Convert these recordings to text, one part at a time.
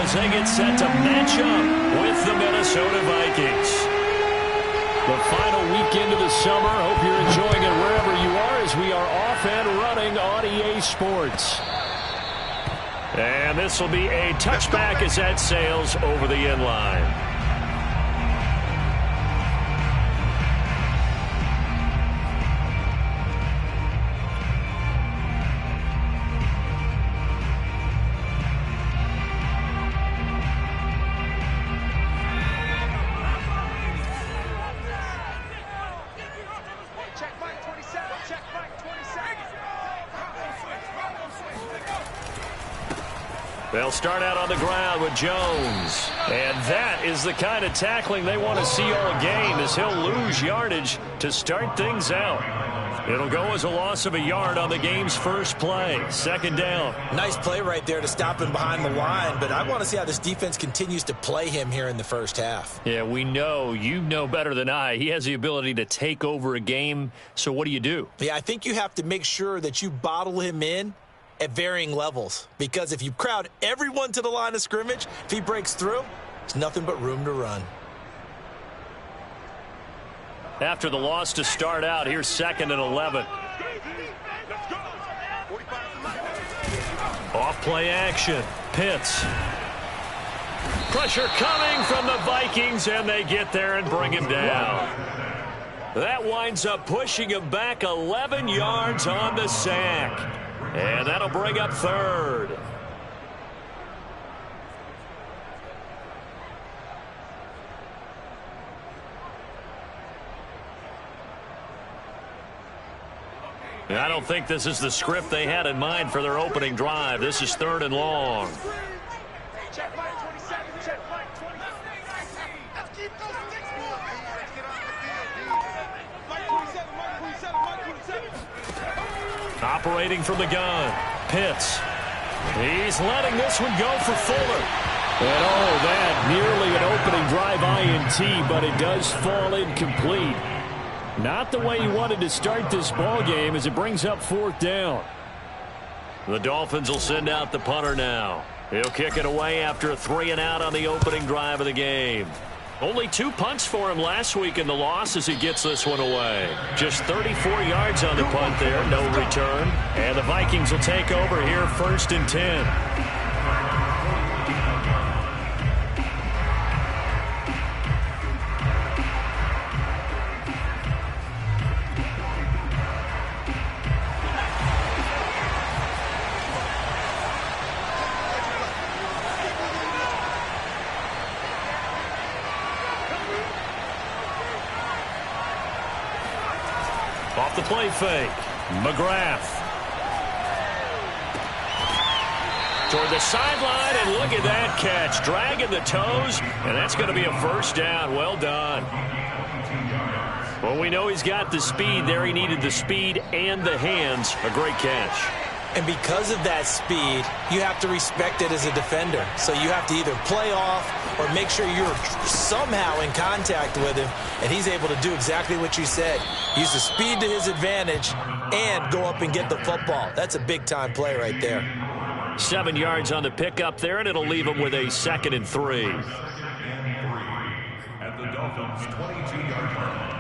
as they get set to match up with the Minnesota Vikings. The final weekend of the summer. Hope you're enjoying it wherever you are as we are off and running on EA Sports. And this will be a touchback as that sails over the end line. They'll start out on the ground with Jones. And that is the kind of tackling they want to see all game, as he'll lose yardage to start things out. It'll go as a loss of a yard on the game's first play. Second down. Nice play right there to stop him behind the line, but I want to see how this defense continues to play him here in the first half. Yeah, we know. You know better than I. He has the ability to take over a game, so what do? Yeah, I think you have to make sure that you bottle him in at varying levels, because if you crowd everyone to the line of scrimmage, if he breaks through, there's nothing but room to run. After the loss to start out, here's 2nd and 11. Off play action. Pitts. Pressure coming from the Vikings, and they get there and bring him down. That winds up pushing him back 11 yards on the sack. And that'll bring up 3rd. I don't think this is the script they had in mind for their opening drive. This is 3rd and long. Operating from the gun. Pitts. He's letting this one go for Fuller. And that nearly an opening drive INT, but it does fall incomplete. Not the way he wanted to start this ball game, as it brings up 4th down. The Dolphins will send out the punter now. He'll kick it away after a 3-and-out on the opening drive of the game. Only 2 punts for him last week in the loss as he gets this one away. Just 34 yards on the punt there, no return. And the Vikings will take over here 1st and 10. Off the play fake. McGrath. Toward the sideline, and look at that catch. Dragging the toes, and that's going to be a 1st down. Well done. Well, we know he's got the speed there. He needed the speed and the hands. A great catch. And because of that speed, you have to respect it as a defender. So you have to either play off or make sure you're somehow in contact with him, and he's able to do exactly what you said. Use the speed to his advantage and go up and get the football. That's a big-time play right there. 7 yards on the pickup there, and it'll leave him with a 2nd and 3. At the Dolphins' 22-yard line.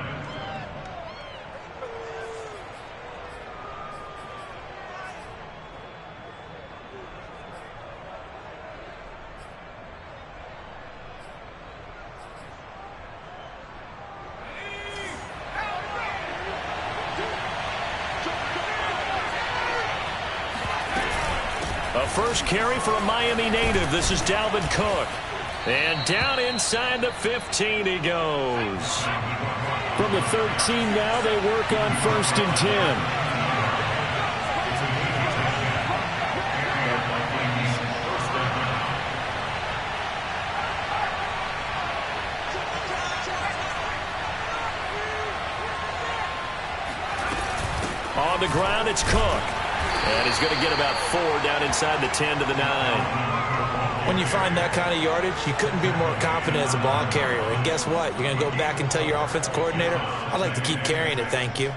A first carry for a Miami native. This is Dalvin Cook. And down inside the 15 he goes. From the 13 now, they work on 1st and 10. On the ground, it's Cook. And he's going to get about 4 down inside the 10 to the 9. When you find that kind of yardage, you couldn't be more confident as a ball carrier. And guess what? You're going to go back and tell your offensive coordinator, I'd like to keep carrying it, thank you.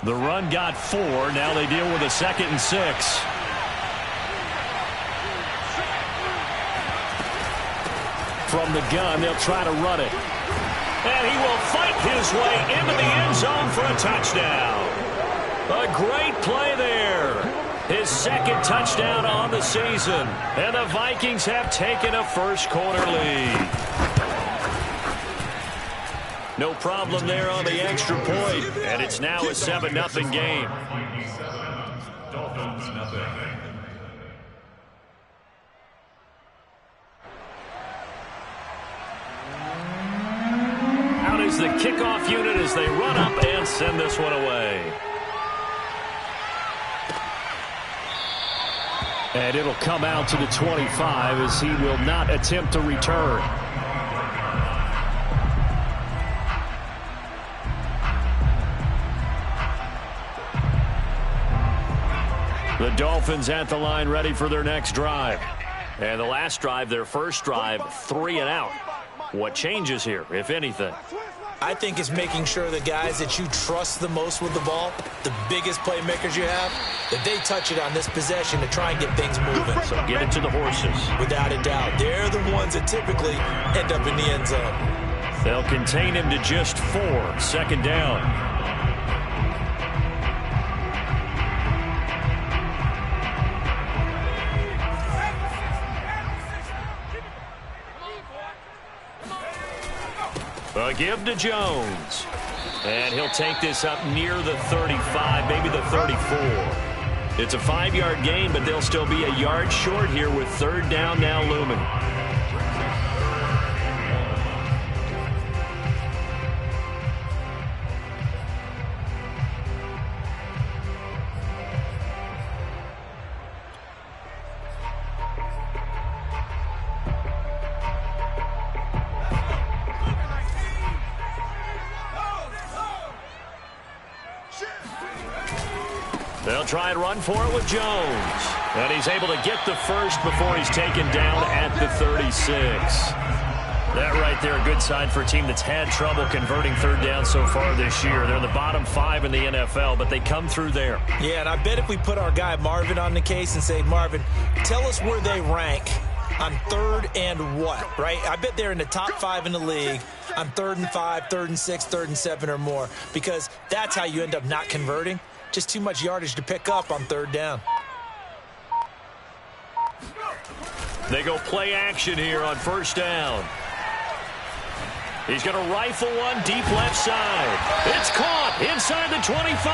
The run got 4. Now they deal with a 2nd and 6. From the gun, they'll try to run it. And he will fight his way into the end zone for a touchdown. A great play there. His second touchdown on the season. And the Vikings have taken a first-quarter lead. No problem there on the extra point. And it's now a 7-0 game. Dolphins nothing. Out is the kickoff unit as they run up and send this one away. And it'll come out to the 25 as he will not attempt to return. The Dolphins at the line ready for their next drive. And the last drive, their first drive, 3 and out. What changes here, if anything? I think it's making sure the guys that you trust the most with the ball, the biggest playmakers you have, that they touch it on this possession to try and get things moving. So get it to the horses. Without a doubt. They're the ones that typically end up in the end zone. They'll contain him to just 4. Second down. A give to Jones. And he'll take this up near the 35, maybe the 34. It's a 5-yard gain, but they'll still be a yard short here with third down now looming. They'll try and run for it with Jones. And he's able to get the first before he's taken down at the 36. That right there, a good sign for a team that's had trouble converting third down so far this year. They're in the bottom 5 in the NFL, but they come through there. Yeah, and I bet if we put our guy Marvin on the case and say, Marvin, tell us where they rank on third and what, right? I bet they're in the top 5 in the league on 3rd and 5, 3rd and 6, 3rd and 7 or more, because that's how you end up not converting. Just too much yardage to pick up on third down. They go play action here on first down. He's going to rifle one deep left side. It's caught inside the 25.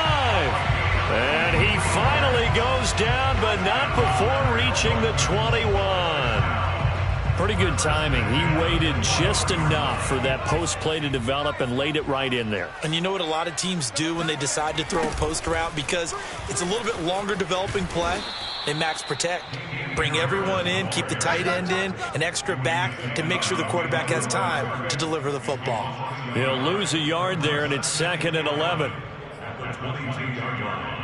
And he finally goes down, but not before reaching the 21. Pretty good timing. He waited just enough for that post play to develop and laid it right in there. And you know what a lot of teams do when they decide to throw a post route? Because it's a little bit longer developing play. They max protect. Bring everyone in, keep the tight end in, an extra back to make sure the quarterback has time to deliver the football. He'll lose a yard there, and it's 2nd and 11. At the 22-yard line.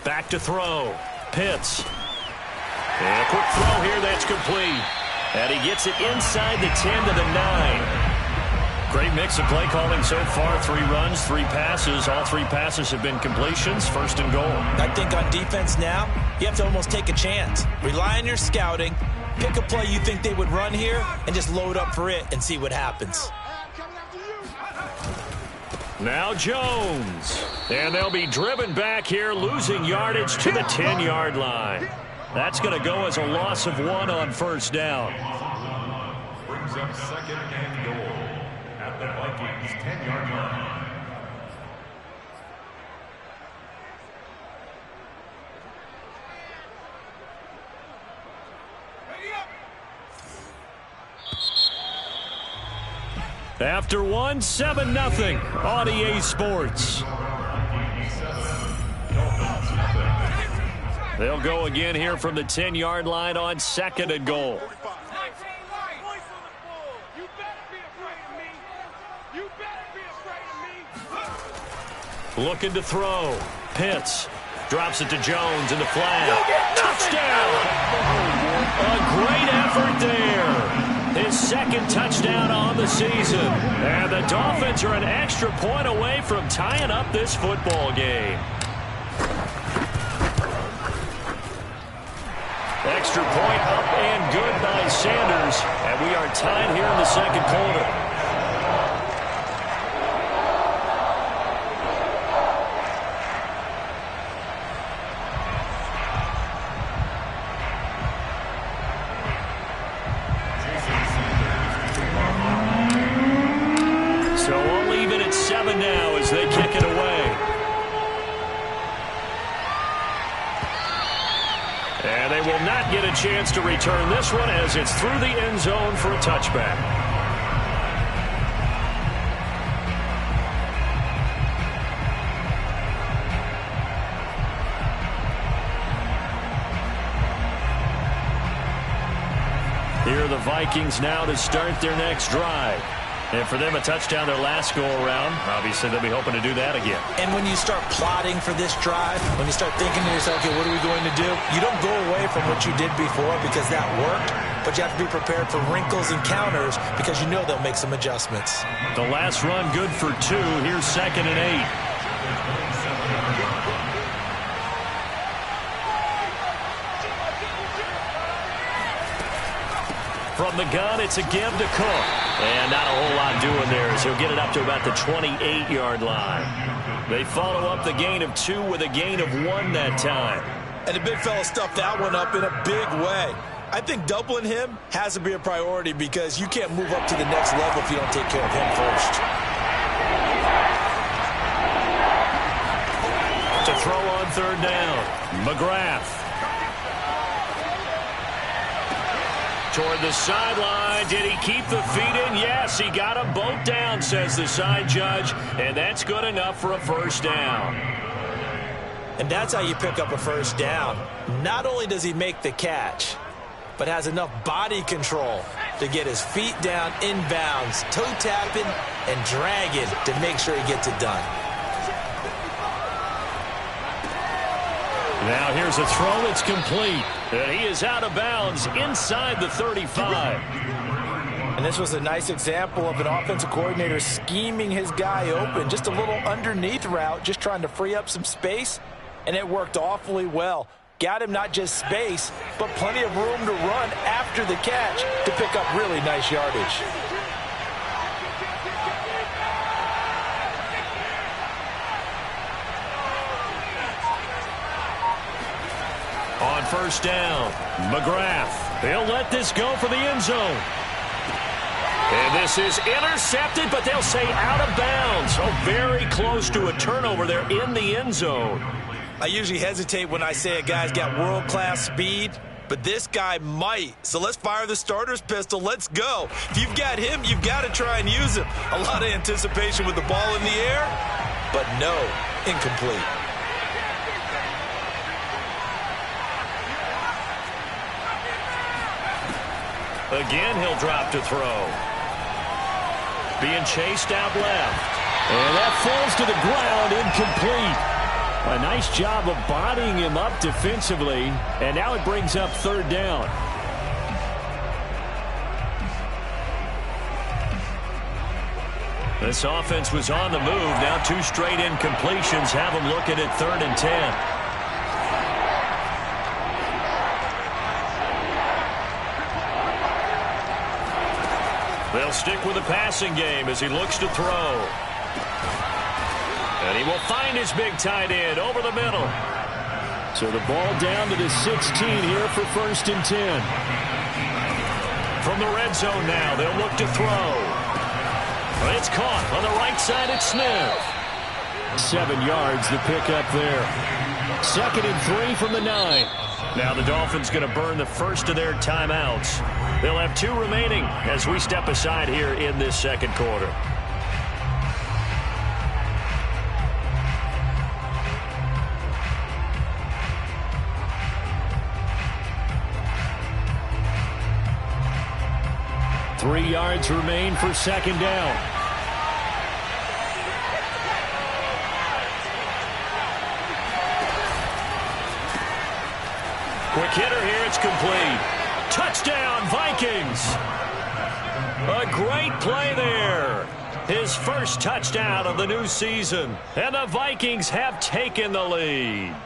Back to throw. Pitts. And a quick throw here. That's complete. And he gets it inside the 10 to the 9. Great mix of play calling so far. 3 runs, 3 passes. All 3 passes have been completions. 1st and goal. I think on defense now, you have to almost take a chance. Rely on your scouting. Pick a play you think they would run here and just load up for it and see what happens. Now Jones. And they'll be driven back here, losing yardage to the 10-yard line. That's going to go as a loss of 1 on first down. Brings up 2nd and goal at the Vikings 10-yard line. After 1, 7-0 on EA Sports. They'll go again here from the 10-yard line on 2nd and goal. Looking to throw. Pitts drops it to Jones in the flag. Touchdown! A great effort there. His second touchdown on the season. And the Dolphins are an extra point away from tying up this football game. Extra point up and good by Sanders. And we are tied here in the second quarter. So we'll leave it at 7 now as they kick it away. And they will not get a chance to return this one as it's through the end zone for a touchback. Here are the Vikings now to start their next drive. And for them, a touchdown their last go-around. Obviously, they'll be hoping to do that again. And when you start plotting for this drive, when you start thinking to yourself, okay, what are we going to do? You don't go away from what you did before because that worked, but you have to be prepared for wrinkles and counters because you know they'll make some adjustments. The last run good for 2. Here's 2nd and 8. From the gun, it's a give to Cook. And not a whole lot doing there as he'll get it up to about the 28-yard line. They follow up the gain of 2 with a gain of 1 that time. And the big fella stuffed that one up in a big way. I think doubling him has to be a priority because you can't move up to the next level if you don't take care of him first. To throw on 3rd down, McGrath. Toward the sideline. Did he keep the feet in? Yes, he got them both down, says the side judge. And that's good enough for a first down. And that's how you pick up a first down. Not only does he make the catch, but has enough body control to get his feet down inbounds, toe tapping and dragging to make sure he gets it done. Now here's a throw that's complete. And he is out of bounds inside the 35. And this was a nice example of an offensive coordinator scheming his guy open. Just a little underneath route, just trying to free up some space. And it worked awfully well. Got him not just space, but plenty of room to run after the catch to pick up really nice yardage. On first down, McGrath. They'll let this go for the end zone. And this is intercepted, but they'll say out of bounds. So very close to a turnover there in the end zone. I usually hesitate when I say a guy's got world-class speed, but this guy might. So let's fire the starter's pistol. Let's go. If you've got him, you've got to try and use him. A lot of anticipation with the ball in the air, but no, incomplete. Again, he'll drop to throw. Being chased out left. And that falls to the ground, incomplete. A nice job of bodying him up defensively. And now it brings up 3rd down. This offense was on the move. Now 2 straight incompletions have them looking at 3rd and 10. They'll stick with the passing game as he looks to throw. And he will find his big tight end over the middle. So the ball down to the 16 here for 1st and 10. From the red zone now, they'll look to throw. It's caught on the right side at Smith. 7 yards the pickup there. 2nd and 3 from the 9. Now the Dolphins going to burn the first of their timeouts. They'll have 2 remaining as we step aside here in this second quarter. Three yards remain for 2nd down. Quick hitter here, it's complete. Touchdown. Touchdown, Vikings. A great play there. His first touchdown of the new season. And the Vikings have taken the lead.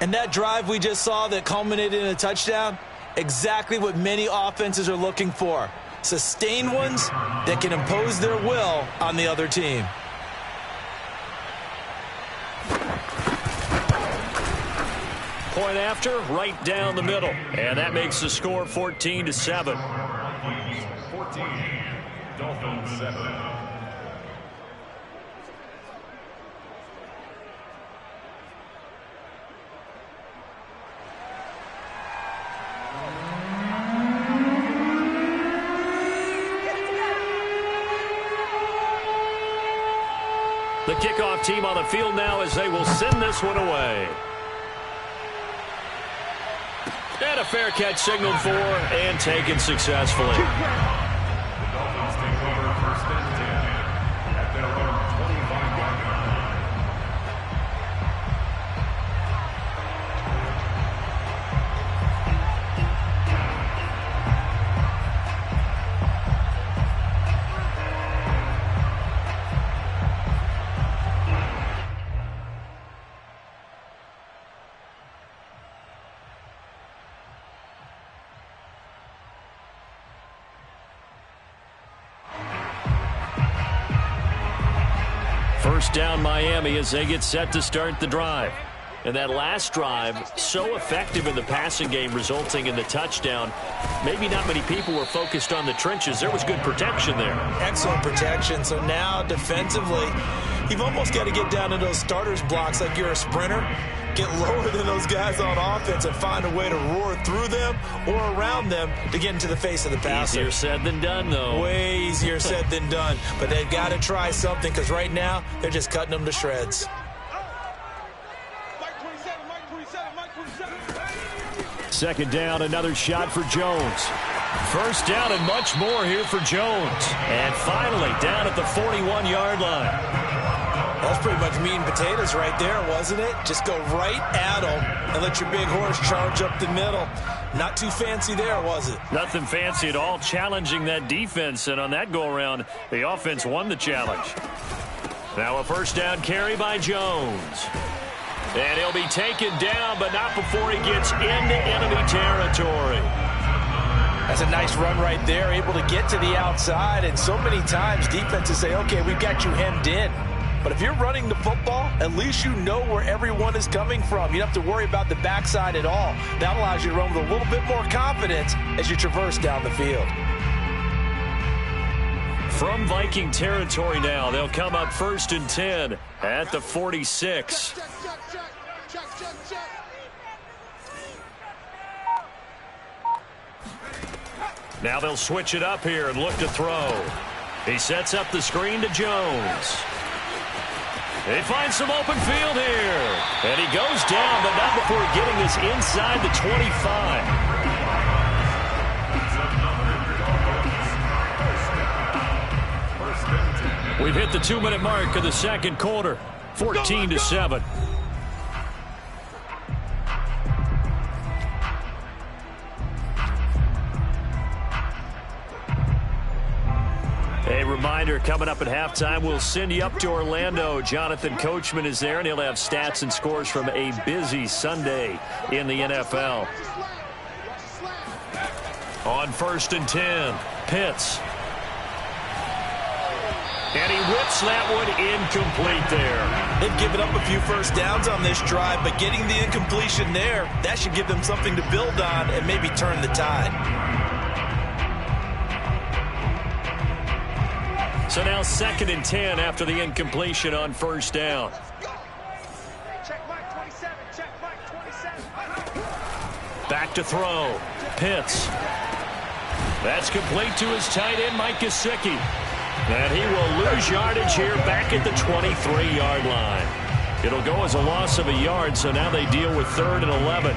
And that drive we just saw that culminated in a touchdown, exactly what many offenses are looking for. Sustained ones that can impose their will on the other team. Point after, right down the middle. And that makes the score 14-7. 14, Dolphins 7. The kickoff team on the field now as they will send this one away. And a fair catch signaled for and taken successfully. The Dolphins take over first and 10 at their own 25-yard line. First down Miami as they get set to start the drive. And that last drive, so effective in the passing game, resulting in the touchdown. Maybe not many people were focused on the trenches. There was good protection there. Excellent protection. So now defensively, you've almost got to get down to those starters blocks like you're a sprinter. Get lower than those guys on offense and find a way to roar through them or around them to get into the face of the passer. Easier said than done, though. Way easier said than done. But they've got to try something because right now they're just cutting them to shreds. Second down, another shot for Jones. First down and much more here for Jones. And finally down at the 41-yard line. That's pretty much meat and potatoes right there, wasn't it? Just go right at them and let your big horse charge up the middle. Not too fancy there, was it? Nothing fancy at all, challenging that defense. And on that go-around, the offense won the challenge. Now a first down carry by Jones. And he'll be taken down, but not before he gets into enemy territory. That's a nice run right there, able to get to the outside. And so many times defenses say, okay, we've got you hemmed in. But if you're running the football, at least you know where everyone is coming from. You don't have to worry about the backside at all. That allows you to run with a little bit more confidence as you traverse down the field. From Viking territory now, they'll come up first and 10 at the 46. Now they'll switch it up here and look to throw. He sets up the screen to Jones. They find some open field here. And he goes down, but not before getting this inside the 25. We've hit the 2-minute mark of the second quarter. 14-7. A reminder, coming up at halftime, we'll send you up to Orlando. Jonathan Coachman is there, and he'll have stats and scores from a busy Sunday in the NFL. On first and 10, Pitts. And he whips that one incomplete there. They've given up a few first downs on this drive, but getting the incompletion there, that should give them something to build on and maybe turn the tide. So now second and 10 after the incompletion on first down. Back to throw. Pitts. That's complete to his tight end, Mike Gesicki. And he will lose yardage here back at the 23-yard line. It'll go as a loss of a yard, so now they deal with 3rd and 11.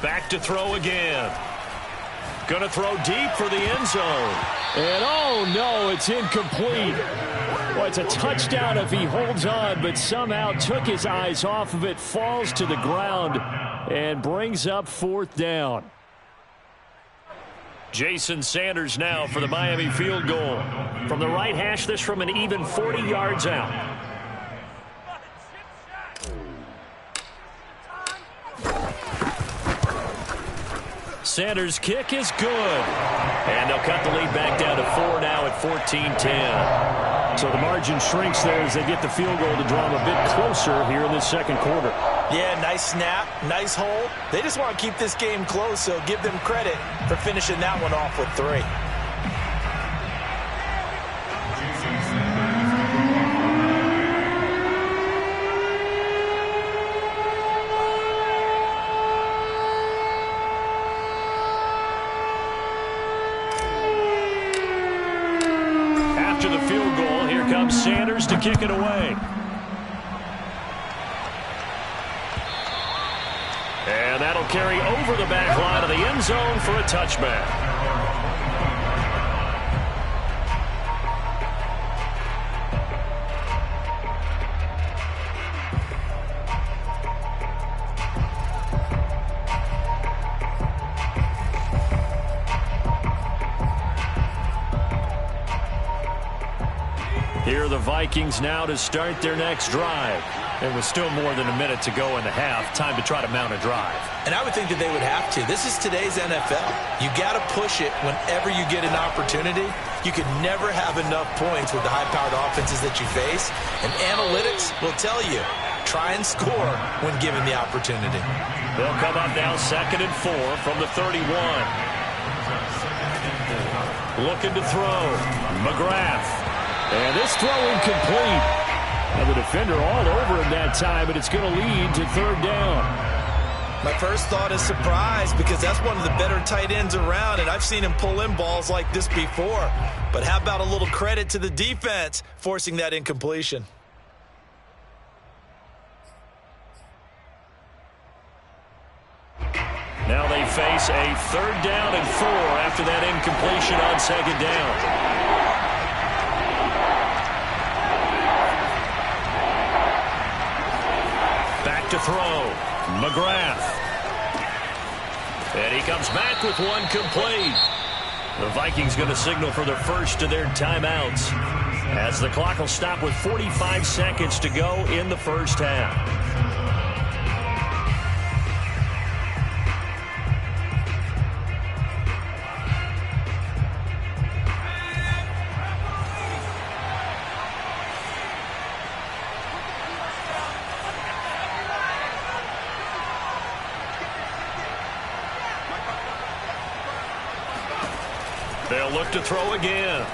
Back to throw again. Going to throw deep for the end zone. And oh no, it's incomplete. Well, it's a touchdown if he holds on, but somehow took his eyes off of it, falls to the ground, and brings up fourth down. Jason Sanders now for the Miami field goal. From the right hash, this from an even 40 yards out. Sanders' kick is good. And they'll cut the lead back down to 4 now at 14-10. So the margin shrinks there as they get the field goal to draw them a bit closer here in this second quarter. Yeah, nice snap, nice hold. They just want to keep this game close, so give them credit for finishing that one off with 3. After the field goal, here comes Sanders to kick it away. And that'll carry over the back line of the end zone for a touchback. Here are the Vikings now to start their next drive. And with still more than a minute to go in the half, time to try to mount a drive. And I would think that they would have to. This is today's NFL. You got to push it whenever you get an opportunity. You can never have enough points with the high-powered offenses that you face. And analytics will tell you, try and score when given the opportunity. They'll come up now 2nd and 4 from the 31. Looking to throw. McGrath. And this throw incomplete. And the defender all over him that time, and it's going to lead to 3rd down. My first thought is surprise, because that's one of the better tight ends around, and I've seen him pull in balls like this before. But how about a little credit to the defense forcing that incompletion? Now they face a 3rd down and 4 after that incompletion on 2nd down. To throw. McGrath. And he comes back with one complete. The Vikings going to signal for the first of their timeouts as the clock will stop with 45 seconds to go in the first half. They'll look to throw again.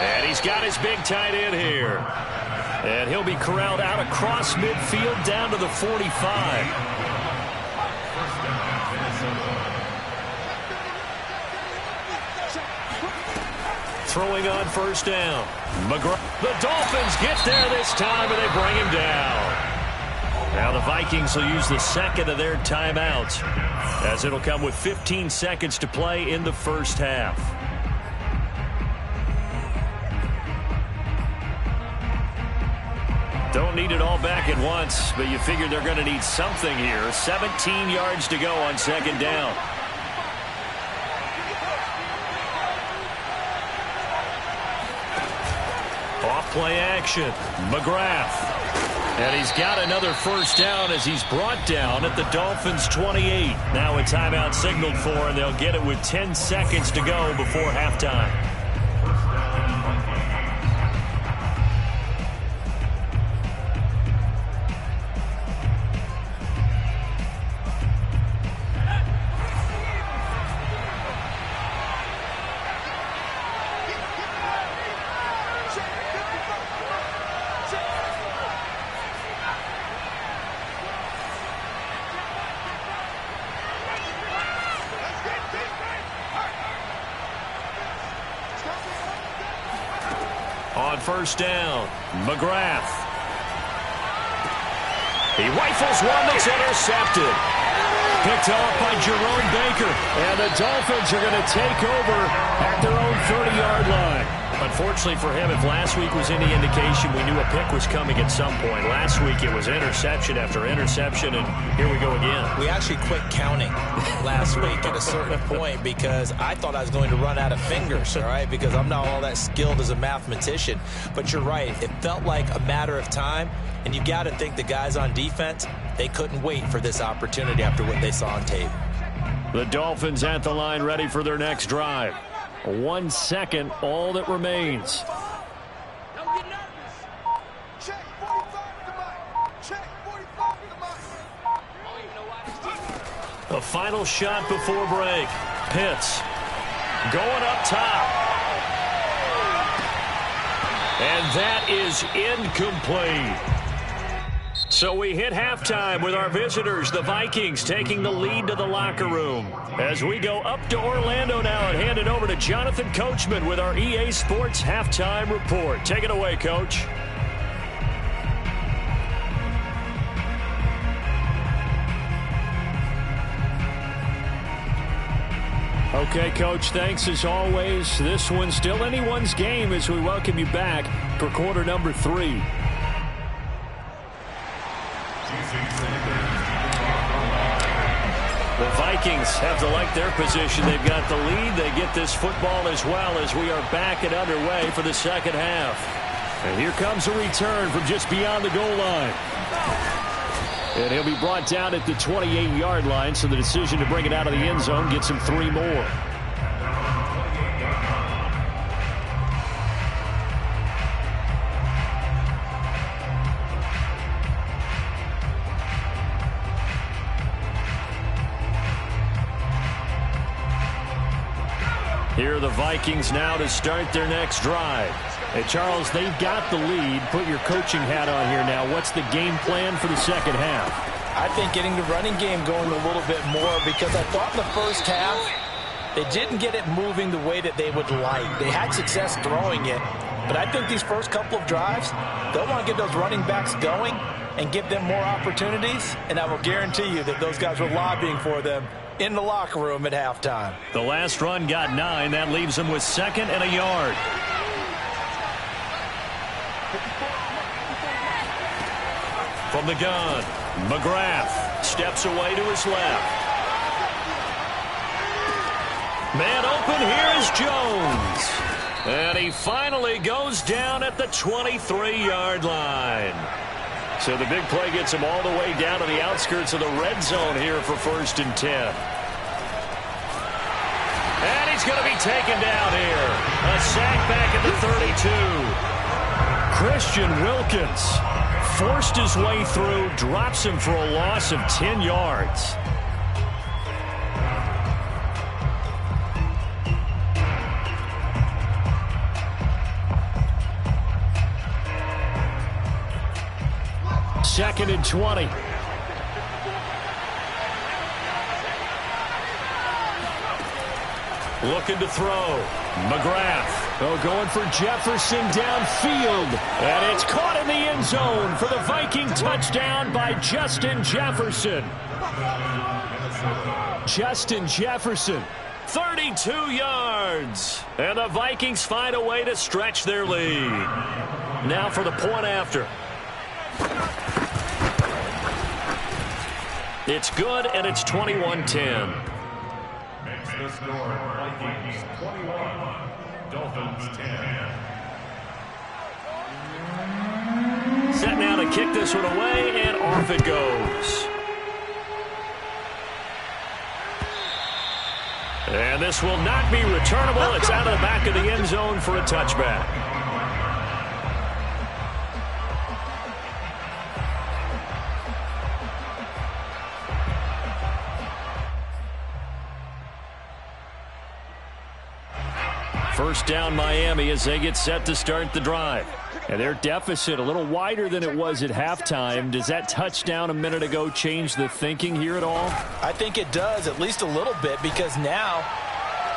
And he's got his big tight end here. And he'll be corralled out across midfield down to the 45. Throwing on 1st down. The Dolphins get there this time, and they bring him down. Now the Vikings will use the 2nd of their timeouts, as it'll come with 15 seconds to play in the first half. Don't need it all back at once, but you figure they're going to need something here. 17 yards to go on 2nd down. Off play action. McGrath. And he's got another 1st down as he's brought down at the Dolphins' 28. Now a timeout signaled for, and they'll get it with 10 seconds to go before halftime. On 1st down, McGrath. He rifles one that's intercepted. Picked off by Jerome Baker. And the Dolphins are going to take over at their own 30-yard line. Unfortunately for him, if last week was any indication, we knew a pick was coming at some point. Last week it was interception after interception, and here we go again. We actually quit counting last week at a certain point because I thought I was going to run out of fingers, all right, because I'm not all that skilled as a mathematician. But you're right. It felt like a matter of time, and you got to think the guys on defense, they couldn't wait for this opportunity after what they saw on tape. The Dolphins at the line ready for their next drive. 1 second, all that remains. The final shot before break. Pitts going up top. And that is incomplete. So we hit halftime with our visitors, the Vikings, taking the lead to the locker room. As we go up to Orlando now and hand it over to Jonathan Coachman with our EA Sports Halftime Report. Take it away, Coach. Okay, Coach, thanks as always. This one's still anyone's game as we welcome you back for quarter number 3. The Vikings have to like their position. They've got the lead. They get this football as well as we are back and underway for the second half. And here comes a return from just beyond the goal line. And he'll be brought down at the 28-yard line, so the decision to bring it out of the end zone gets him 3 more. Here are the Vikings now to start their next drive. Hey, Charles, they've got the lead. Put your coaching hat on here now. What's the game plan for the second half? I think getting the running game going a little bit more because I thought in the first half they didn't get it moving the way that they would like. They had success throwing it, but I think these first couple of drives, they'll want to get those running backs going and give them more opportunities, and I will guarantee you that those guys were lobbying for them in the locker room at halftime. The last run got 9. That leaves them with 2nd and a yard. From the gun, McGrath steps away to his left. Man open, here is Jones. And he finally goes down at the 23-yard line. So the big play gets him all the way down to the outskirts of the red zone here for 1st and 10. And he's going to be taken down here. A sack back at the 32. Christian Wilkins forced his way through, drops him for a loss of 10 yards. Second and 20. Looking to throw. McGrath. Oh, going for Jefferson downfield. And it's caught in the end zone for the Viking touchdown by Justin Jefferson. Justin Jefferson. 32 yards. And the Vikings find a way to stretch their lead. Now for the point after. It's good, and it's 21-10. Makes the score Vikings 21, Dolphins 10. Set now to kick this one away, and off it goes. And this will not be returnable. It's out of the back of the end zone for a touchback. First down Miami as they get set to start the drive. And their deficit a little wider than it was at halftime. Does that touchdown a minute ago change the thinking here at all? I think it does, at least a little bit, because now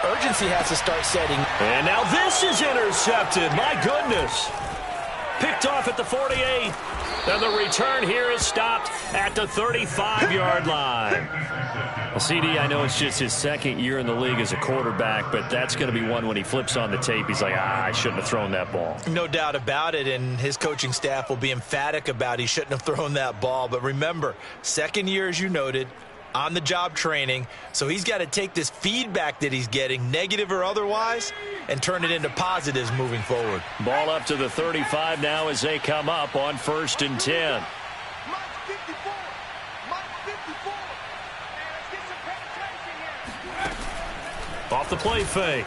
urgency has to start setting. And now this is intercepted. My goodness. Picked off at the 48. And the return here is stopped at the 35-yard line. Well, CD, I know it's just his second year in the league as a quarterback, but that's going to be one when he flips on the tape, he's like, I shouldn't have thrown that ball. No doubt about it, and his coaching staff will be emphatic about he shouldn't have thrown that ball. But remember, second year, as you noted, on-the-job training, so he's got to take this feedback that he's getting, negative or otherwise, and turn it into positives moving forward. Ball up to the 35 now as they come up on 1st and 10. Off the play fake,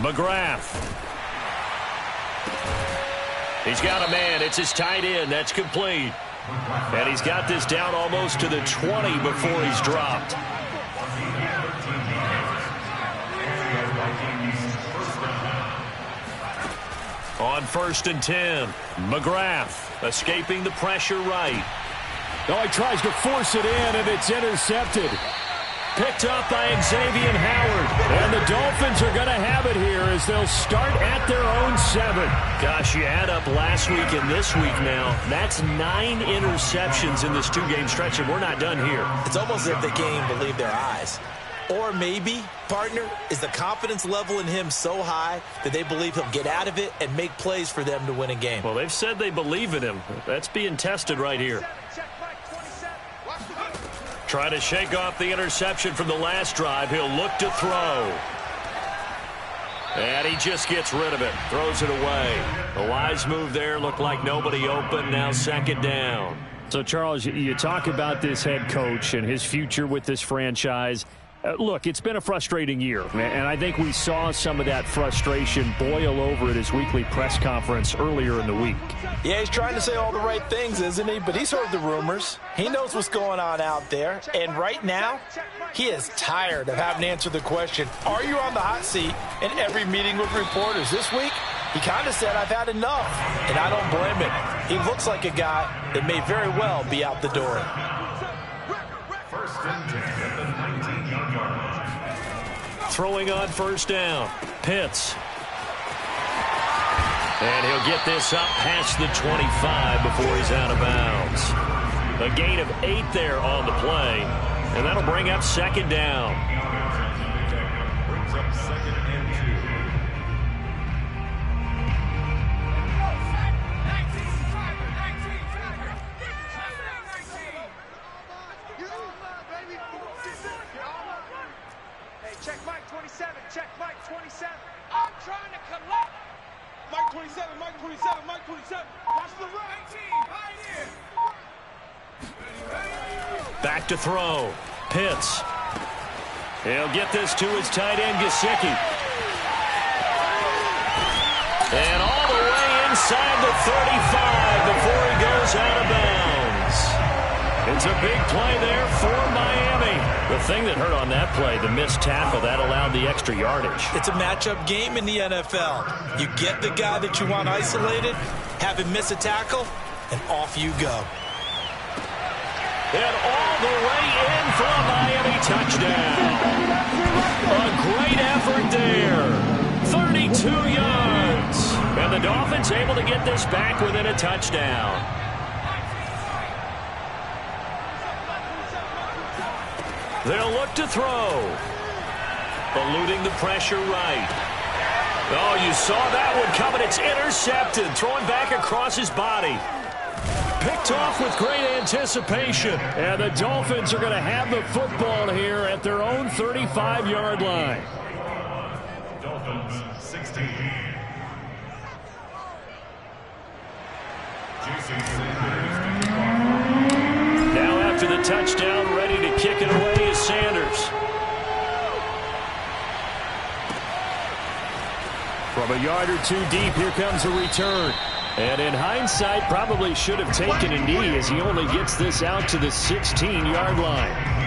McGrath. He's got a man. It's his tight end. That's complete. And he's got this down almost to the 20 before he's dropped. On 1st and 10, McGrath escaping the pressure right. Oh, he tries to force it in, and it's intercepted. Picked up by Xavier Howard. And the Dolphins are going to have it here as they'll start at their own 7. Gosh, you add up last week and this week now. That's 9 interceptions in this 2-game stretch, and we're not done here. It's almost as if they can't even believe their eyes. Or maybe, partner, is the confidence level in him so high that they believe he'll get out of it and make plays for them to win a game. Well, they've said they believe in him. That's being tested right here. Trying to shake off the interception from the last drive. He'll look to throw. And he just gets rid of it. Throws it away. The wise move there. Looked like nobody open. Now 2nd down. So, Charles, you talk about this head coach and his future with this franchise. Look, it's been a frustrating year, and I think we saw some of that frustration boil over at his weekly press conference earlier in the week. Yeah, he's trying to say all the right things, isn't he? But he's heard the rumors. He knows what's going on out there. And right now, he is tired of having to answer the question, are you on the hot seat in every meeting with reporters? This week, he kind of said, I've had enough. And I don't blame him. He looks like a guy that may very well be out the door. 1st and 10 at the 19-yard line. Throwing on 1st down. Pitts. And he'll get this up past the 25 before he's out of bounds. A gain of 8 there on the play. And that'll bring up 2nd down. Brings up 2nd and 2. Hey, check Mike 27. Check Mike 27. I'm trying to collect. Mike 27, Mike 27, Mike 27. Watch the right team. Right here. Back to throw. Pitts. He'll get this to his tight end, Gesicki. And all the way inside the 35 before he goes out of bounds. It's a big play there for Miami. The thing that hurt on that play, the missed tackle, that allowed the extra yardage. It's a matchup game in the NFL. You get the guy that you want isolated, have him miss a tackle, and off you go. And all the way in for a Miami touchdown. A great effort there. 32 yards. And the Dolphins able to get this back within a touchdown. They'll look to throw. Eluding the pressure right. Oh, you saw that one coming. It's intercepted. Throwing back across his body. Picked off with great anticipation. And the Dolphins are going to have the football here at their own 35-yard line. Dolphins 16. Now after the touchdown, ready to kick it away is Sanders. From a yard or 2 deep, here comes a return. And in hindsight, probably should have taken a knee as he only gets this out to the 16-yard line.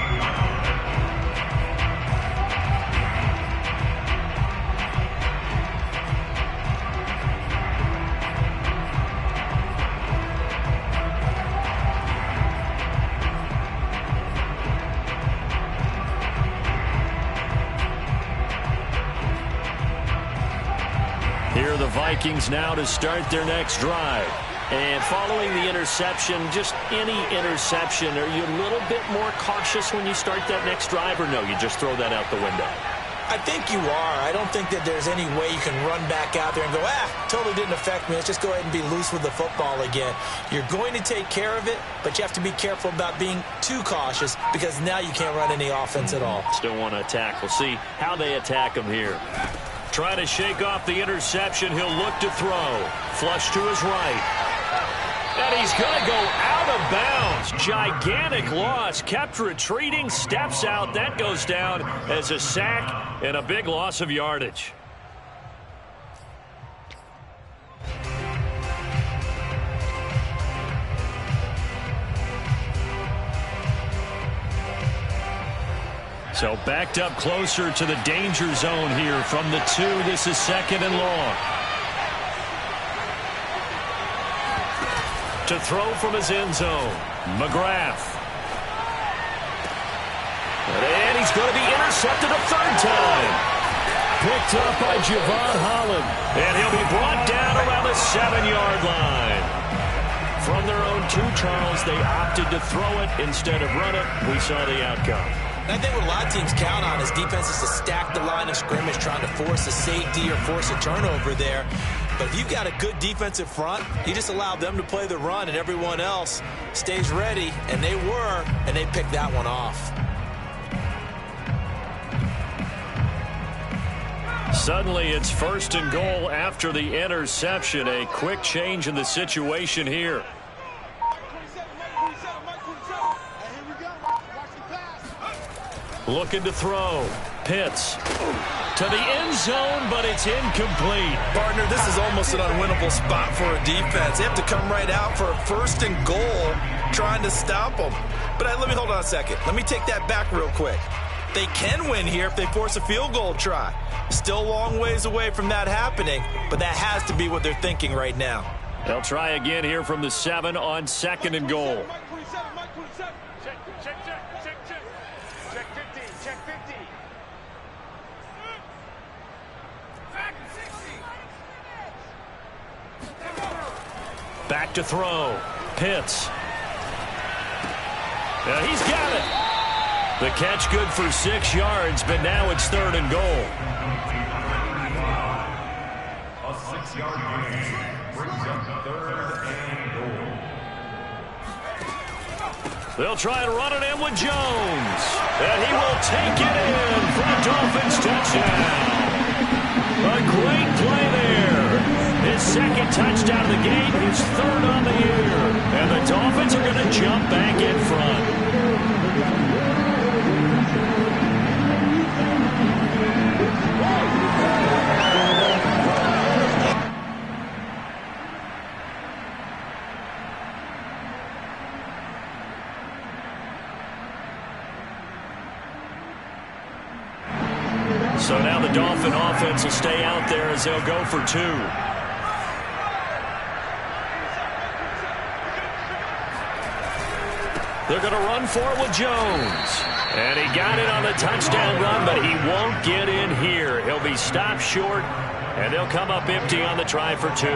Here are the Vikings now to start their next drive. And following the interception, just any interception, are you a little bit more cautious when you start that next drive, or no, you just throw that out the window? I think you are. I don't think that there's any way you can run back out there and go, totally didn't affect me. Let's just go ahead and be loose with the football again. You're going to take care of it, but you have to be careful about being too cautious because now you can't run any offense at all. Still want to attack. We'll see how they attack him here. Trying to shake off the interception. He'll look to throw. Flush to his right. And he's going to go out of bounds. Gigantic loss. Kept retreating. Steps out. That goes down as a sack and a big loss of yardage. So backed up closer to the danger zone here from the 2. This is 2nd and long. To throw from his end zone, McGrath. And he's going to be intercepted a 3rd time. Picked up by Javon Holland. And he'll be brought down around the 7-yard line. From their own 2, Charles, they opted to throw it instead of run it. We saw the outcome. I think what a lot of teams count on is defenses to stack the line of scrimmage, trying to force a safety or force a turnover there. But if you've got a good defensive front, you just allow them to play the run and everyone else stays ready, and they were, and they picked that one off. Suddenly it's 1st and goal after the interception. A quick change in the situation here. Looking to throw. Pitts to the end zone, but it's incomplete. Partner, this is almost an unwinnable spot for a defense. They have to come right out for a 1st and goal trying to stop them. But let me hold on a second. Let me take that back real quick. They can win here if they force a field goal try. Still a long ways away from that happening, but that has to be what they're thinking right now. They'll try again here from the 7 on 2nd and goal. Back to throw. Pitts. He's got it. The catch good for 6 yards, but now it's 3rd and goal. A 6-yard gain brings up 3rd and goal. They'll try and run it in with Jones. And he will take it in for a Dolphins touchdown. A great play there. His 2nd touchdown of the game, his 3rd on the year. And the Dolphins are going to jump back in front. So now the Dolphin offense will stay out there as they'll go for 2. They're going to run for it with Jones. And he got it on the touchdown run, but he won't get in here. He'll be stopped short, and they'll come up empty on the try for 2.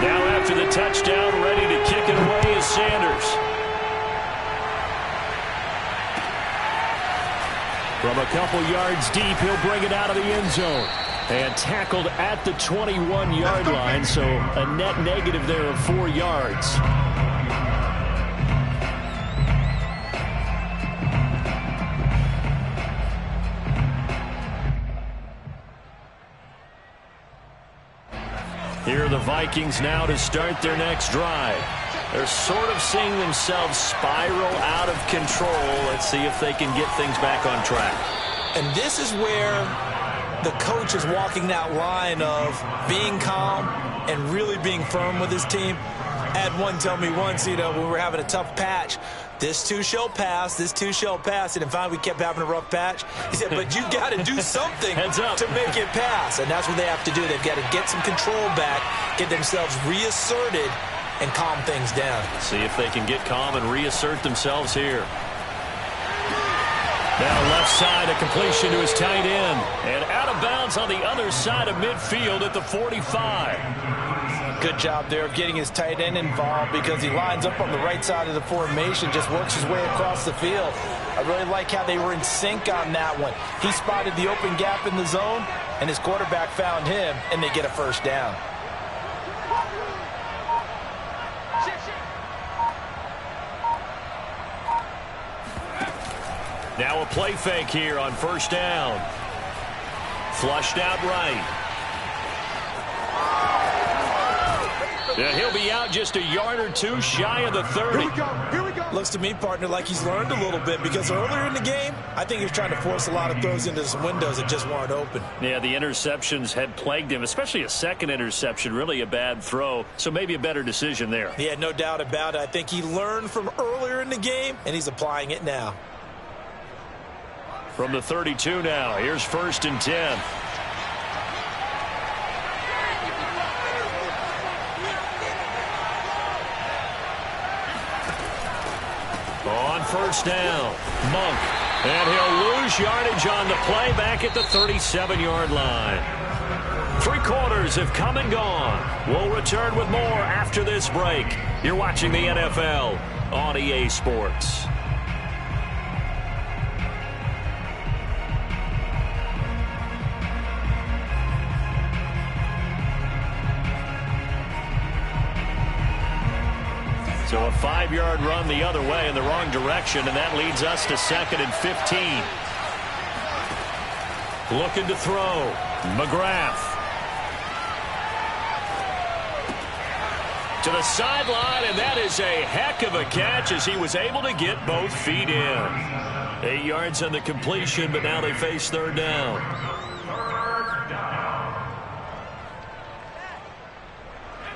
Now after the touchdown, ready to kick it away is Sanders. From a couple yards deep, he'll bring it out of the end zone. And tackled at the 21-yard line, so a net negative there of 4 yards. Here are the Vikings now to start their next drive. They're sort of seeing themselves spiral out of control. Let's see if they can get things back on track. And this is where the coach is walking that line of being calm and really being firm with his team. I had one tell me once, when we were having a tough patch, this too shall pass, this too shall pass. And finally we kept having a rough patch. He said, but you got to do something to make it pass. And that's what they have to do. They've got to get some control back, get themselves reasserted, and calm things down. See if they can get calm and reassert themselves here. Now left side, a completion to his tight end. And out of bounds on the other side of midfield at the 45. Good job there of getting his tight end involved because he lines up on the right side of the formation, just works his way across the field. I really like how they were in sync on that one. He spotted the open gap in the zone, and his quarterback found him, and they get a first down. Now a play fake here on first down. Flushed out right. And he'll be out just a yard or two shy of the 30. Here we go. Here we go. Looks to me, partner, like he's learned a little bit because earlier in the game, I think he was trying to force a lot of throws into some windows that just weren't open. Yeah, the interceptions had plagued him, especially a second interception, really a bad throw. So maybe a better decision there. Yeah, no doubt about it. I think he learned from earlier in the game, and he's applying it now. From the 32 now, here's 1st and 10. On first down, Monk. And he'll lose yardage on the play back at the 37-yard line. 3 quarters have come and gone. We'll return with more after this break. You're watching the NFL on EA Sports. So a 5-yard run the other way in the wrong direction, and that leads us to 2nd and 15. Looking to throw. McGrath. To the sideline, and that is a heck of a catch as he was able to get both feet in. 8 yards on the completion, but now they face 3rd down.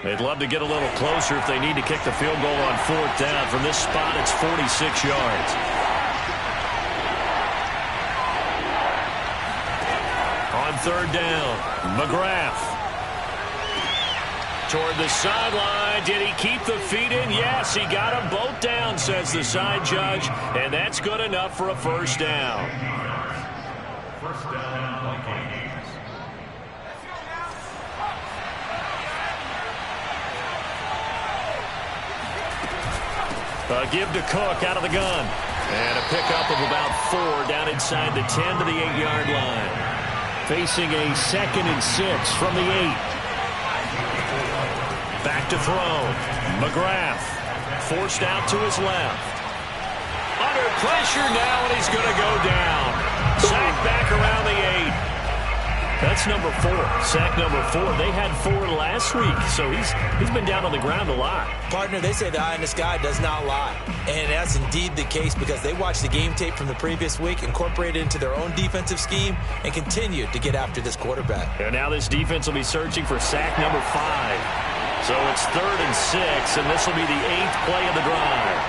They'd love to get a little closer if they need to kick the field goal on 4th down. From this spot, it's 46 yards. On 3rd down, McGrath. Toward the sideline. Did he keep the feet in? Yes, he got them both down, says the side judge. And that's good enough for a 1st down. First down, Vikings. Give to Cook out of the gun. And a pickup of about 4 down inside the 10 to the 8-yard line. Facing a 2nd and 6 from the 8. Back to throw. McGrath forced out to his left. Under pressure now, and he's going to go down. Sack back around the 8. That's number 4. Sack number 4. They had 4 last week, so he's been down on the ground a lot. Partner, they say the eye in the sky does not lie. And that's indeed the case because they watched the game tape from the previous week, incorporated it into their own defensive scheme, and continued to get after this quarterback. And now this defense will be searching for sack number 5. So it's 3rd and 6, and this will be the 8th play of the drive.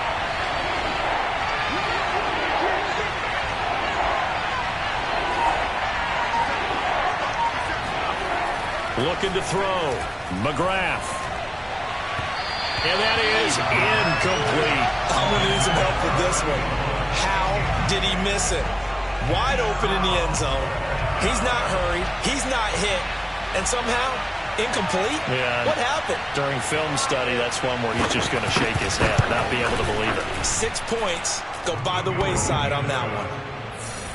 Looking to throw. McGrath. And that is incomplete. I'm going to need some help with this one. How did he miss it? Wide open in the end zone. He's not hurried. He's not hit. And somehow, incomplete? Yeah. What happened? During film study, that's one where he's just going to shake his head, not be able to believe it. 6 points go by the wayside on that one.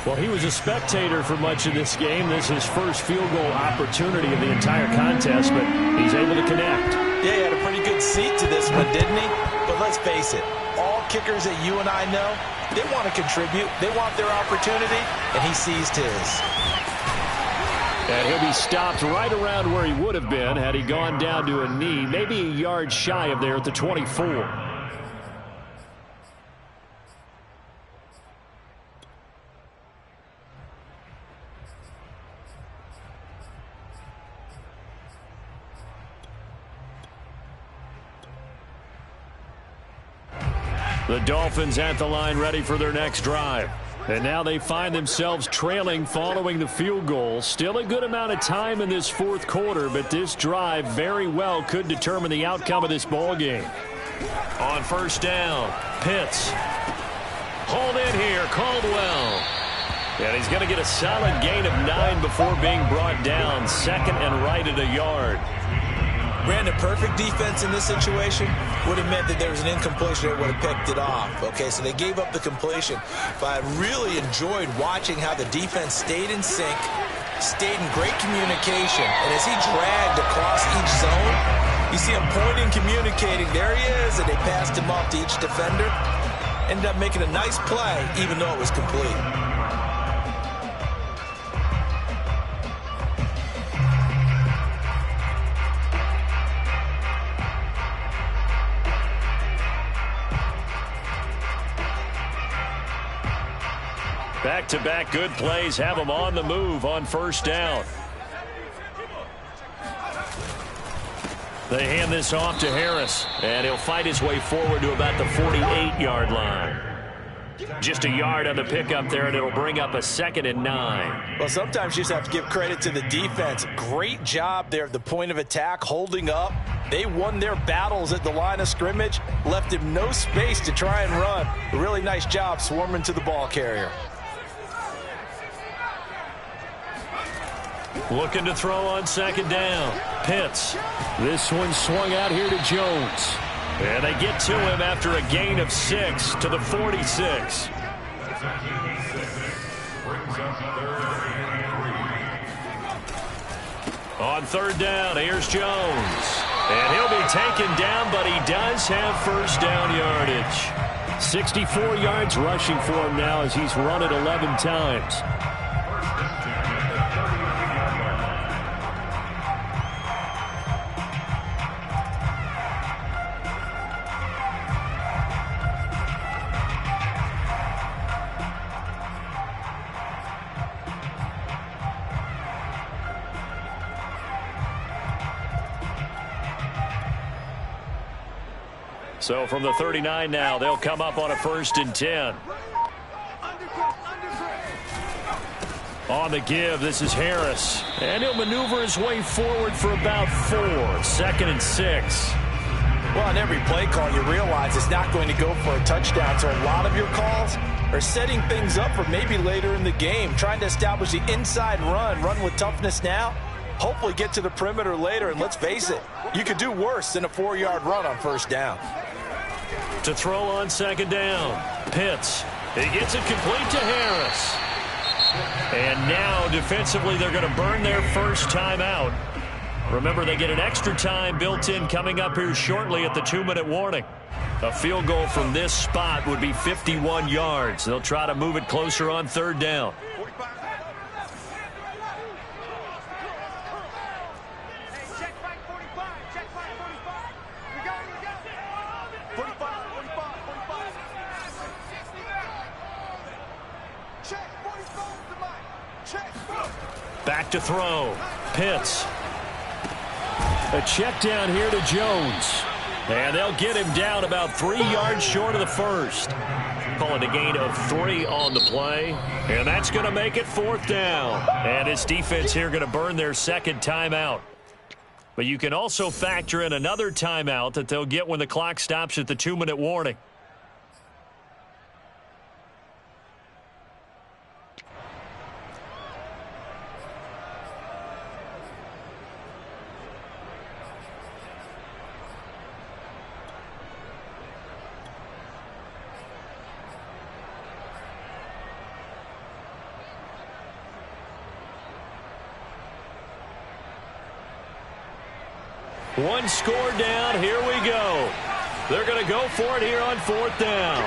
Well, he was a spectator for much of this game. This is his first field goal opportunity of the entire contest, but he's able to connect. Yeah, he had a pretty good seat to this one, didn't he? But let's face it, all kickers that you and I know, they want to contribute. They want their opportunity, and he seized his. And he'll be stopped right around where he would have been had he gone down to a knee, maybe a yard shy of there at the 24. The Dolphins at the line ready for their next drive. And now they find themselves trailing following the field goal. Still a good amount of time in this 4th quarter, but this drive very well could determine the outcome of this ball game. On 1st down, Pitts. Hauled in here, Caldwell. And he's going to get a solid gain of 9 before being brought down. Second and right at a yard. Brandon, perfect defense in this situation would have meant that there was an incompletion that would have picked it off. Okay, so they gave up the completion. But I really enjoyed watching how the defense stayed in sync, stayed in great communication. And as he dragged across each zone, you see him pointing, communicating. There he is, and they passed him off to each defender. Ended up making a nice play, even though it was complete. Back-to-back good plays have them on the move on first down. They hand this off to Harris, and he'll fight his way forward to about the 48-yard line. Just a yard on the pickup there, and it'll bring up a 2nd and 9. Well, sometimes you just have to give credit to the defense. Great job there at the point of attack, holding up. They won their battles at the line of scrimmage, left him no space to try and run. A really nice job swarming to the ball carrier. Looking to throw on 2nd down. Pitts. This one swung out here to Jones. And they get to him after a gain of 6 to the 46. On 3rd down, here's Jones. And he'll be taken down, but he does have first down yardage. 64 yards rushing for him now as he's run it 11 times. So from the 39 now, they'll come up on a 1st and 10. On the give, this is Harris. And he'll maneuver his way forward for about 4. 2nd and 6. Well, on every play call, you realize it's not going to go for a touchdown. So a lot of your calls are setting things up for maybe later in the game, trying to establish the inside run with toughness now. Hopefully get to the perimeter later, and let's face it, you could do worse than a 4-yard run on 1st down. To throw on 2nd down, Pitts. He gets it complete to Harris. And now defensively they're going to burn their first timeout. Remember, they get an extra time built in coming up here shortly at the 2-minute warning. A field goal from this spot would be 51 yards. They'll try to move it closer on 3rd down. Back to throw. Pitts. A check down here to Jones. And they'll get him down about 3 yards short of the first. Call it a gain of 3 on the play. And that's going to make it 4th down. And this defense here going to burn their 2nd timeout. But you can also factor in another timeout that they'll get when the clock stops at the 2-minute warning. One score down. Here we go. They're going to go for it here on 4th down.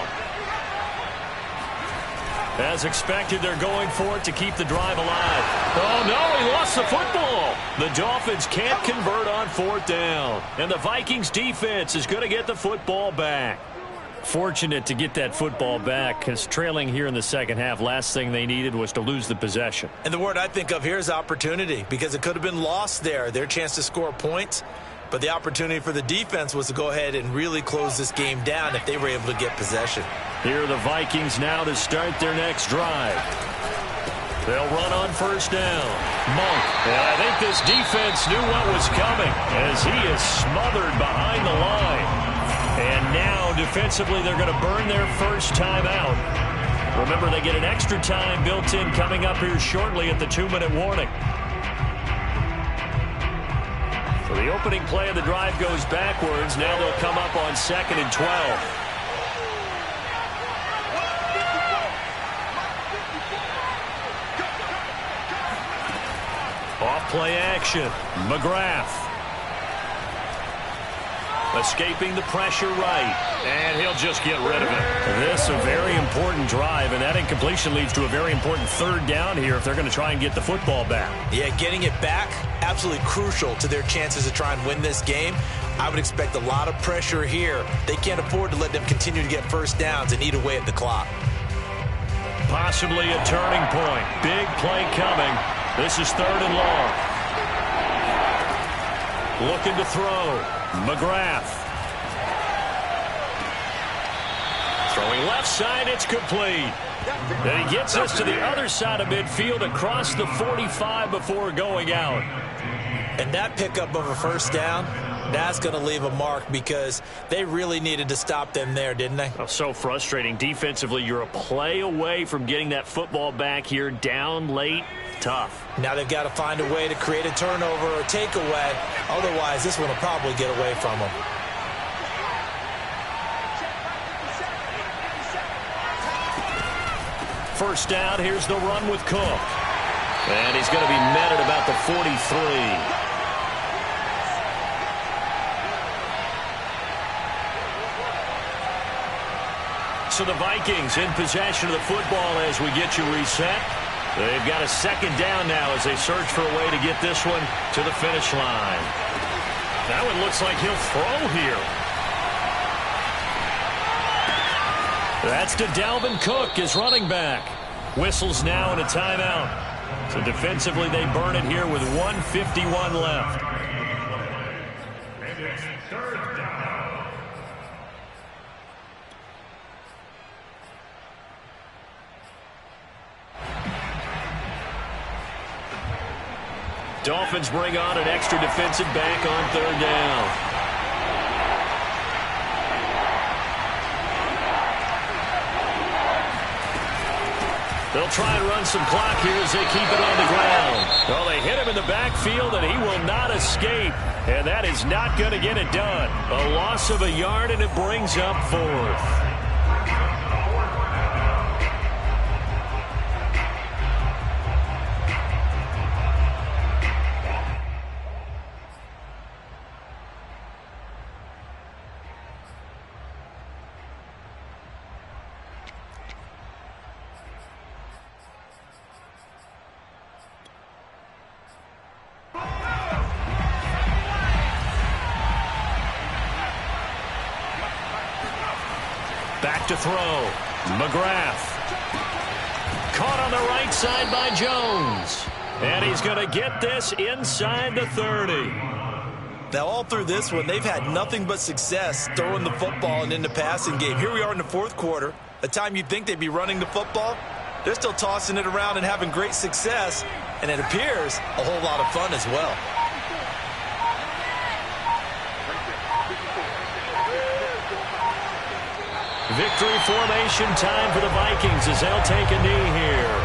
As expected, they're going for it to keep the drive alive. Oh, no, he lost the football. The Dolphins can't convert on 4th down. And the Vikings defense is going to get the football back. Fortunate to get that football back, because trailing here in the second half, last thing they needed was to lose the possession. And the word I think of here is opportunity, because it could have been lost there. Their chance to score points. But the opportunity for the defense was to go ahead and really close this game down if they were able to get possession. Here are the Vikings now to start their next drive. They'll run on 1st down. Monk. And I think this defense knew what was coming as he is smothered behind the line. And now defensively they're going to burn their first timeout. Remember, they get an extra time built in coming up here shortly at the 2-minute warning. So the opening play of the drive goes backwards. Now they'll come up on 2nd and 12. Off play action. McGrath. Escaping the pressure right. And he'll just get rid of it. This a very important drive, and that incompletion leads to a very important 3rd down here if they're going to try and get the football back. Yeah, getting it back, absolutely crucial to their chances to try and win this game. I would expect a lot of pressure here. They can't afford to let them continue to get first downs and eat away at the clock. Possibly a turning point. Big play coming. This is 3rd and long. Looking to throw. McGrath. Throwing left side, it's complete. And he gets us to the other side of midfield across the 45 before going out. And that pickup of a first down, that's going to leave a mark because they really needed to stop them there, didn't they? Oh, so frustrating. Defensively, you're a play away from getting that football back here, down late. Tough. Now they've got to find a way to create a turnover or takeaway. Otherwise, this one will probably get away from them. First down, here's the run with Cook. And he's going to be met at about the 43. So the Vikings in possession of the football as we get you reset. They've got a 2nd down now as they search for a way to get this one to the finish line. Now it looks like he'll throw here. That's to Dalvin Cook, his running back. Whistles now and a timeout. So defensively they burn it here with 1:51 left. And it's 3rd down. Dolphins bring on an extra defensive back on 3rd down. They'll try and run some clock here as they keep it on the ground. Well, they hit him in the backfield, and he will not escape. And that is not going to get it done. A loss of a yard, and it brings up 4th. Back to throw. McGrath. Caught on the right side by Jones. And he's going to get this inside the 30. Now, all through this one, they've had nothing but success throwing the football and in the passing game. Here we are in the 4th quarter. A time you'd think they'd be running the football. They're still tossing it around and having great success. And it appears a whole lot of fun as well. Victory formation time for the Vikings as they'll take a knee here.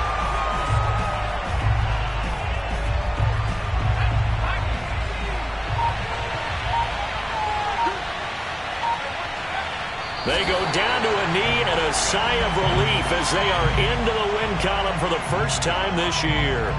They go down to a knee and a sigh of relief as they are into the win column for the first time this year.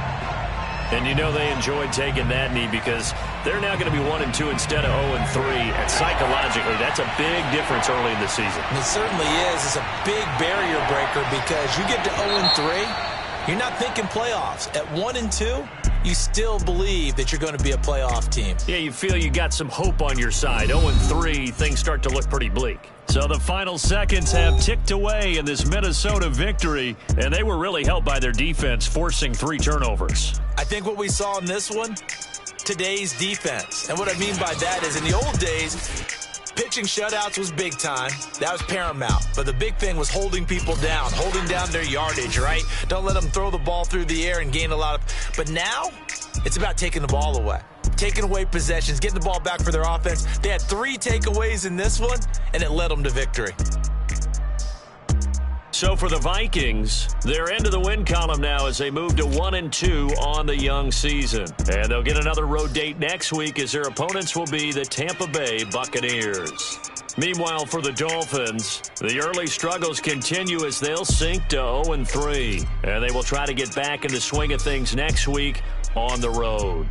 And you know they enjoyed taking that knee because they're now going to be 1-2 instead of 0-3. And psychologically, that's a big difference early in the season. And it certainly is. It's a big barrier breaker because you get to 0-3, you're not thinking playoffs. At 1-2, you still believe that you're going to be a playoff team. Yeah, you feel you got some hope on your side. 0-3, things start to look pretty bleak. So the final seconds have ticked away in this Minnesota victory, and they were really helped by their defense forcing 3 turnovers. I think what we saw in this one, today's defense. And what I mean by that is in the old days, pitching shutouts was big time. That was paramount. But the big thing was holding people down, holding down their yardage, right? Don't let them throw the ball through the air and gain a lot of... But now, it's about taking the ball away. Taking away possessions, getting the ball back for their offense. They had 3 takeaways in this one, and it led them to victory. So for the Vikings, they're into the win column now as they move to 1-2 on the young season. And they'll get another road date next week as their opponents will be the Tampa Bay Buccaneers. Meanwhile, for the Dolphins, the early struggles continue as they'll sink to 0-3. And they will try to get back in the swing of things next week on the road.